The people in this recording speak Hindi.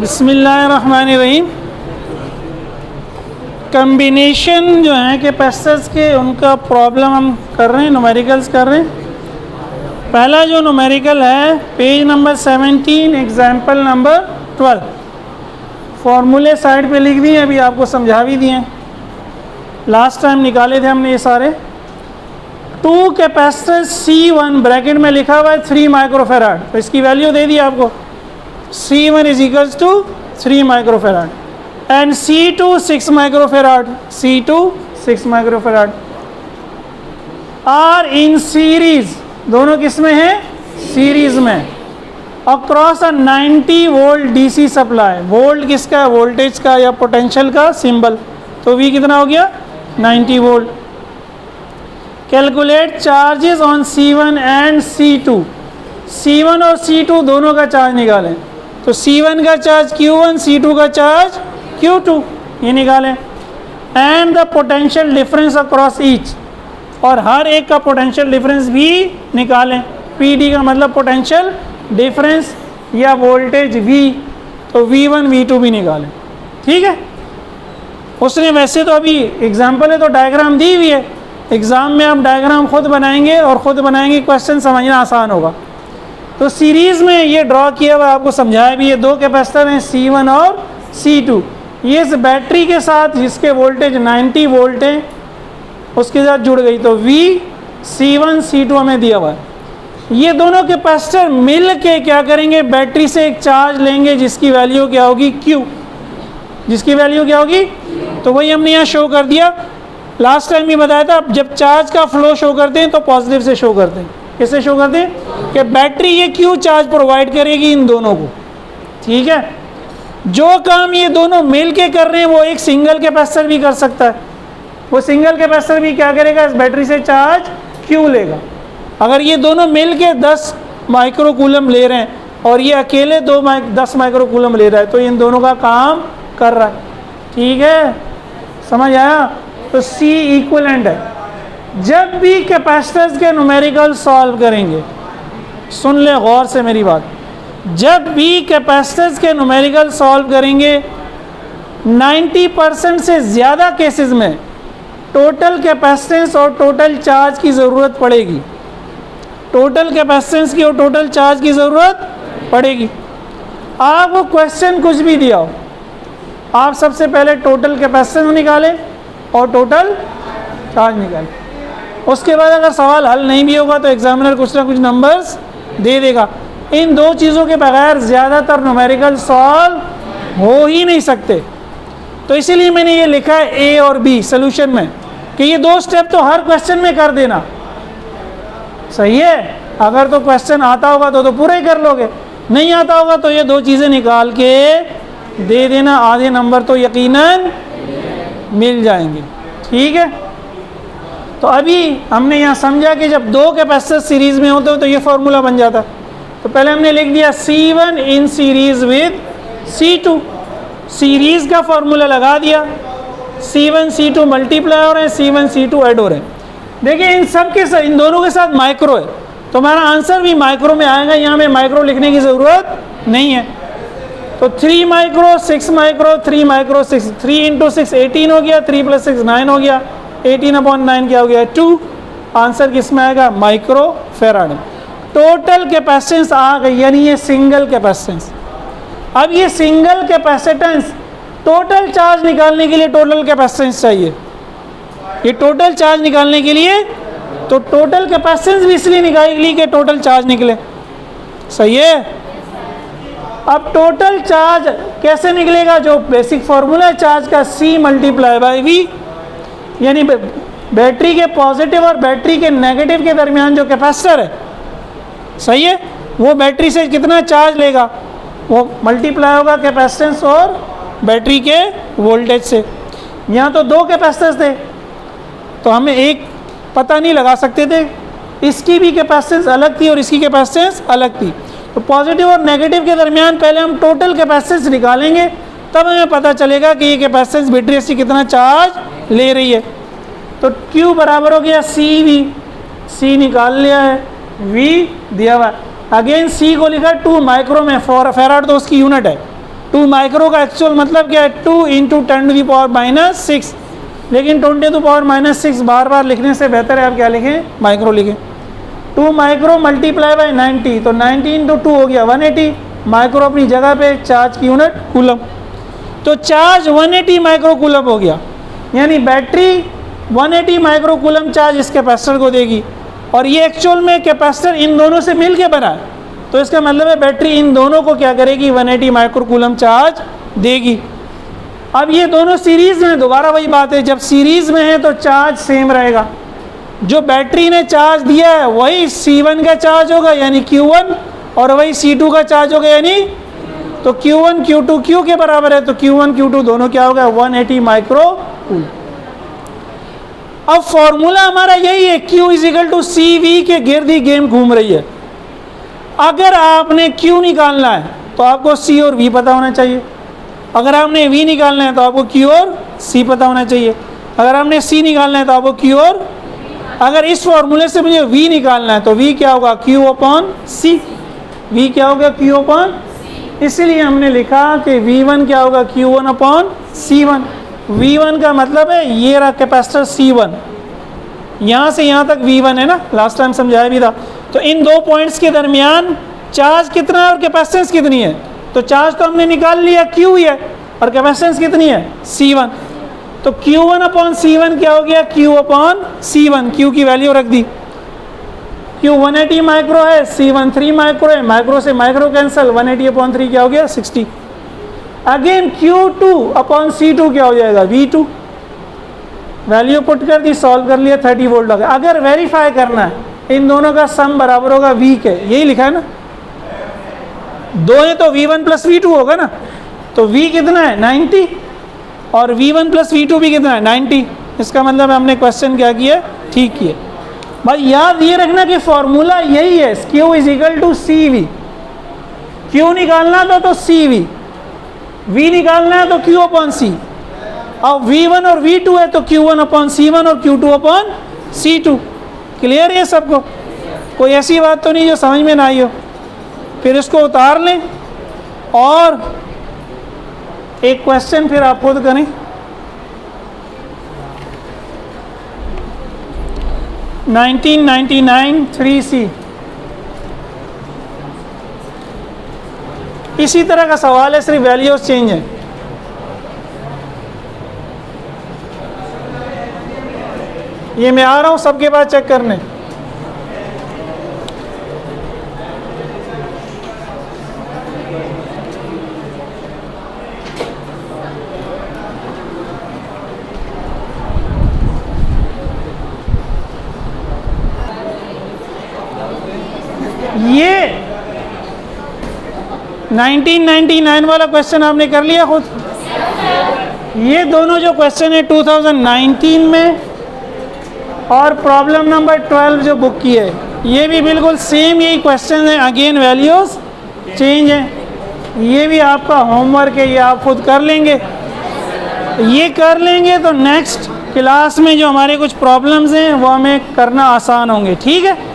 बिस्मिल्लाहिर्रहमानिर्रहीम। कम्बिनेशन जो हैं कैपेसिटर्स के, उनका प्रॉब्लम हम कर रहे हैं, न्यूमेरिकल्स कर रहे हैं। पहला जो न्यूमेरिकल है पेज नंबर 17, एग्जाम्पल नंबर 12। फॉर्मूले साइड पे लिख दिए, अभी आपको समझा भी दिए। लास्ट टाइम निकाले थे हमने ये सारे। 2 कैपेसिटर C1 ब्रैकेट में लिखा हुआ है 3 माइक्रोफेराड, तो इसकी वैल्यू दे दी आपको। C1 is equals to 3 microfarad and C2 6 microfarad. C2 6 microfarad are in series, दोनों किस में है? सीरीज में। Across a 90 volt DC supply. Volt किसका है? वोल्टेज का या पोटेंशियल का सिंबल। तो V कितना हो गया? 90 volt. Calculate charges on C1 and C2। C1 और C2 दोनों का चार्ज निकालें। तो C1 का चार्ज Q1, C2 का चार्ज Q2, ये निकालें। And the potential difference across each, और हर एक का पोटेंशियल डिफरेंस भी निकालें। PD का मतलब पोटेंशियल डिफरेंस या वोल्टेज V, तो V1 V2 भी निकालें। ठीक है। उसने वैसे तो अभी एग्जाम्पल है तो डायग्राम दी हुई है, एग्ज़ाम में आप डायग्राम खुद बनाएंगे और ख़ुद बनाएंगे, क्वेश्चन समझना आसान होगा। तो सीरीज़ में ये ड्रॉ किया हुआ आपको समझाया भी। ये 2 कैपेसिटर हैं C1 और C2। ये इस बैटरी के साथ जिसके वोल्टेज 90 वोल्ट है उसके साथ जुड़ गई, तो V C1 C2 हमें दिया हुआ है। ये दोनों कैपेसिटर मिल के क्या करेंगे? बैटरी से एक चार्ज लेंगे जिसकी वैल्यू क्या होगी? Q। जिसकी वैल्यू क्या होगी? तो वही हमने यहाँ शो कर दिया। लास्ट टाइम भी बताया था, जब चार्ज का फ्लो शो करते हैं तो पॉजिटिव से शो करते हैं। किससे शो करते हैं? कि बैटरी ये Q चार्ज प्रोवाइड करेगी इन दोनों को। ठीक है। जो काम ये दोनों मिल के कर रहे हैं वो एक सिंगल कैपेसिटर भी कर सकता है। वो सिंगल कैपेसिटर भी क्या करेगा? इस बैटरी से चार्ज Q लेगा। अगर ये दोनों मिल के 10 माइक्रोकूलम ले रहे हैं और ये अकेले 10 माइक्रोकूलम ले रहा है, तो इन दोनों का काम कर रहा है। ठीक है, समझ आया? तो C इक्विवेलेंट है। जब भी कैपेसिटर्स के न्यूमेरिकल सॉल्व करेंगे, सुन ले गौर से मेरी बात, जब भी कैपेसिटर्स के न्यूमेरिकल सॉल्व करेंगे 90% से ज़्यादा केसेस में टोटल कैपेसिटेंस और टोटल चार्ज की ज़रूरत पड़ेगी। टोटल कैपेसिटेंस की और टोटल चार्ज की ज़रूरत पड़ेगी। आपको क्वेश्चन कुछ भी दिया हो, आप सबसे पहले टोटल कैपेसिटेंस निकालें और टोटल चार्ज निकालें। उसके बाद अगर सवाल हल नहीं भी होगा तो एग्जामिनर कुछ ना कुछ नंबर्स दे देगा। इन 2 चीज़ों के बगैर ज़्यादातर न्यूमेरिकल सॉल्व हो ही नहीं सकते। तो इसीलिए मैंने ये लिखा है A और B सोल्यूशन में, कि ये 2 स्टेप तो हर क्वेश्चन में कर देना। सही है। अगर तो क्वेश्चन आता होगा तो पूरा ही कर लोगे, नहीं आता होगा तो ये 2 चीज़ें निकाल के दे देना, आधे नंबर तो यकीनन मिल जाएंगे। ठीक है। तो अभी हमने यहाँ समझा कि जब 2 कैपेसिटर सीरीज़ में होते हो तो ये फार्मूला बन जाता। तो पहले हमने लिख दिया C1 in series with C2। Series का फार्मूला लगा दिया। C1 C2 मल्टीप्लाई हो रहे हैं, C1 C2 ऐड हो रहे हैं। देखिए इन सब के साथ, इन दोनों के साथ माइक्रो है, तो हमारा आंसर भी माइक्रो में आएगा। यहाँ में माइक्रो लिखने की ज़रूरत नहीं है। तो 3 माइक्रो 6 माइक्रो 3 माइक्रो 6, 3 इंटू 6 18 हो गया, 3 + 6 9 हो गया, 18/9 क्या हो गया? 2। आंसर किस में आएगा? Micro farad. टोटल कैपेसिटेंस आ गई, यानी ये सिंगल कैपेसिटेंस। अब ये सिंगल कैपेसिटेंस टोटल चार्ज निकालने के लिए टोटल कैपेसिटेंस चाहिए। ये टोटल चार्ज निकालने के लिए तो टोटल कैपेसिटेंस भी इसलिए निकाली कि टोटल चार्ज निकले। सही है। अब टोटल चार्ज कैसे निकलेगा? जो बेसिक फॉर्मूला है चार्ज का, C × V, यानी बैटरी के पॉजिटिव और बैटरी के नेगेटिव के दरमियान जो कैपेसिटर है, सही है, वो बैटरी से कितना चार्ज लेगा, वो मल्टीप्लाई होगा कैपेसिटेंस और बैटरी के वोल्टेज से। यहाँ तो 2 कैपेसिटर्स थे तो हमें एक पता नहीं लगा सकते थे, इसकी भी कैपेसिटेंस अलग थी और इसकी कैपेसिटेंस अलग थी। तो पॉजिटिव और नेगेटिव के दरमियान पहले हम टोटल कैपेसिटेंस निकालेंगे, तब हमें पता चलेगा कि ये कैपेसिटेंस बैटरी से कितना चार्ज ले रही है। तो Q बराबर हो गया CV, C निकाल लिया है, V दिया हुआ है। अगेन C को लिखा 2 माइक्रो में, फेराड तो उसकी यूनिट है, 2 माइक्रो का एक्चुअल मतलब क्या है? 2 इंटू 10⁻⁻6, लेकिन 10⁻⁻6 बार बार लिखने से बेहतर है आप क्या लिखें? माइक्रो लिखें। 2 माइक्रो मल्टीप्लाई बाय 90, तो 90 इंटू 2 हो गया 180। माइक्रो अपनी जगह पे, चार्ज की यूनिट कूलम, तो चार्ज 180 माइक्रो कूलम हो गया, यानी बैटरी 180 माइक्रो कूलम चार्ज इस कैपेसिटर को देगी। और ये एक्चुअल में कैपेसिटर इन दोनों से मिल के बना है, तो इसका मतलब है बैटरी इन दोनों को क्या करेगी? 180 माइक्रो कूलम चार्ज देगी। अब ये दोनों सीरीज़ में, दोबारा वही बात है, जब सीरीज़ में है तो चार्ज सेम रहेगा। जो बैटरी ने चार्ज दिया है वही C1 का चार्ज होगा यानी Q1, और वही C2 का चार्ज होगा यानी, तो Q1 Q2 Q के बराबर है, तो Q1 Q2 दोनों क्या होगा? 180 माइक्रो कूल। अब फॉर्मूला हमारा यही है, Q इजिकल टू CV के गिर्द ही गेम घूम रही है। अगर आपने Q निकालना है तो आपको C और V पता होना चाहिए, अगर आपने V निकालना है तो आपको Q और C पता होना चाहिए, अगर आपने C निकालना है तो आपको Q और, अगर इस फॉर्मूले से मुझे V निकालना है तो V क्या होगा? Q upon C। V क्या होगा? Q अपॉन, इसलिए हमने लिखा कि V1 क्या होगा? Q1 upon C1। V1 का मतलब है ये रहा कैपेसिटर C1, यहाँ से यहाँ तक V1 है ना, लास्ट टाइम समझाया भी था। तो इन दो पॉइंट्स के दरमियान चार्ज कितना है और कैपेसिटेंस कितनी है? तो चार्ज तो हमने निकाल लिया, Q ही है, और कैपेसिटेंस कितनी है? C1। तो Q1 अपॉन C1 क्या हो गया? Q upon C1। Q की वैल्यू रख दी, Q 180 माइक्रो है, C1 3 माइक्रो है, माइक्रो से माइक्रो कैंसिल, 180 अपॉन 3 क्या हो गया? 60। अगेन Q2 अपॉन C2 क्या हो जाएगा? V2। वैल्यू पुट कर दी, सॉल्व कर लिया, 30 वोल्ट आ गया। अगर वेरीफाई करना है इन दोनों का सम बराबर होगा V के, यही लिखा है ना, दो है तो V1 प्लस V2 होगा ना, तो V कितना है? 90, और V1 प्लस V2 भी कितना है? 90। इसका मतलब हमने क्वेश्चन क्या किया? ठीक किया। भाई याद ये रखना कि फॉर्मूला यही है, Q is equal to CV। Q निकालना तो CV, V निकालना है तो Q अपॉन C। अब V1 और V2 है तो Q1 अपॉन C1 और Q2 अपॉन C2। क्लियर है सबको? कोई ऐसी बात तो नहीं जो समझ में ना आई हो? फिर इसको उतार लें और एक क्वेश्चन फिर आप खुद करें। 1999 3C, इसी तरह का सवाल है, सिर्फ वैल्यूज चेंज है। ये मैं आ रहा हूँ सबके पास चेक करने। ये 1999 वाला क्वेश्चन आपने कर लिया खुद। ये दोनों जो क्वेश्चन है 2019 में और प्रॉब्लम नंबर 12 जो बुक की है, ये भी बिल्कुल सेम यही क्वेश्चन है, अगेन वैल्यूज चेंज है। ये भी आपका होमवर्क है, ये आप खुद कर लेंगे। ये कर लेंगे तो नेक्स्ट क्लास में जो हमारे कुछ प्रॉब्लम्स हैं वो हमें करना आसान होंगे। ठीक है।